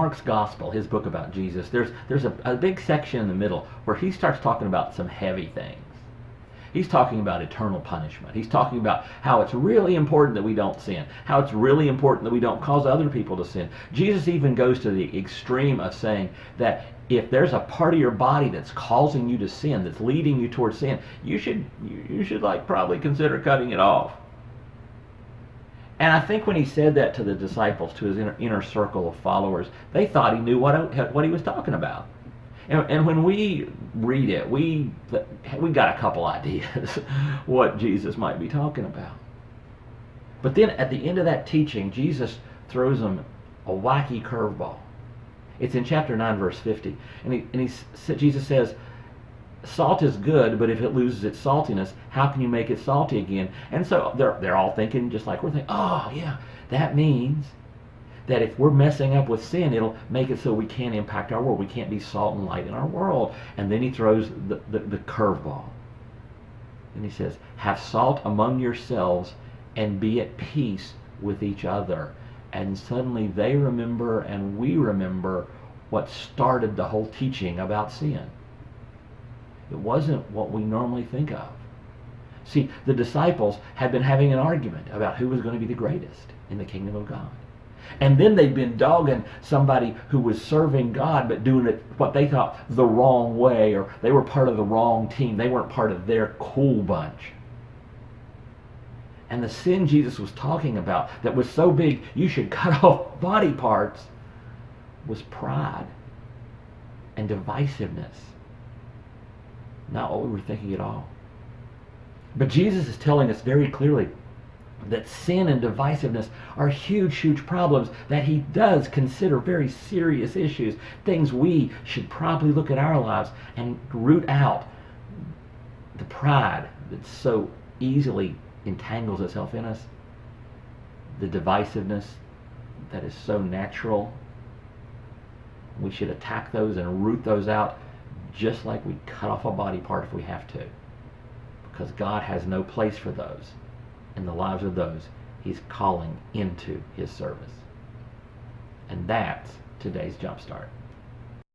Mark's Gospel, his book about Jesus, there's a big section in the middle where he starts talking about some heavy things. He's talking about eternal punishment. He's talking about how it's really important that we don't sin, how it's really important that we don't cause other people to sin. Jesus even goes to the extreme of saying that if there's a part of your body that's causing you to sin, that's leading you towards sin, you should like probably consider cutting it off. And I think when he said that to the disciples, to his inner circle of followers, they thought he knew what he was talking about. And when we read it, we got a couple ideas what Jesus might be talking about. But then at the end of that teaching, Jesus throws them a wacky curveball. It's in chapter 9, verse 50. Jesus says, salt is good, but if it loses its saltiness, how can you make it salty again? And so they're all thinking just like we're thinking, oh yeah, that means that if we're messing up with sin, it'll make it so we can't impact our world. We can't be salt and light in our world. And then he throws the curveball. And he says, have salt among yourselves and be at peace with each other. And suddenly they remember and we remember what started the whole teaching about sin. It wasn't what we normally think of. See, the disciples had been having an argument about who was going to be the greatest in the kingdom of God. And then they'd been dogging somebody who was serving God but doing it what they thought the wrong way, or they were part of the wrong team. They weren't part of their cool bunch. And the sin Jesus was talking about that was so big you should cut off body parts was pride and divisiveness. Not what we were thinking at all. But Jesus is telling us very clearly that sin and divisiveness are huge, huge problems that he does consider very serious issues, things we should probably look at our lives and root out the pride that so easily entangles itself in us, the divisiveness that is so natural. We should attack those and root those out just like we cut off a body part if we have to, because God has no place for those in the lives of those he's calling into his service. And that's today's Jumpstart.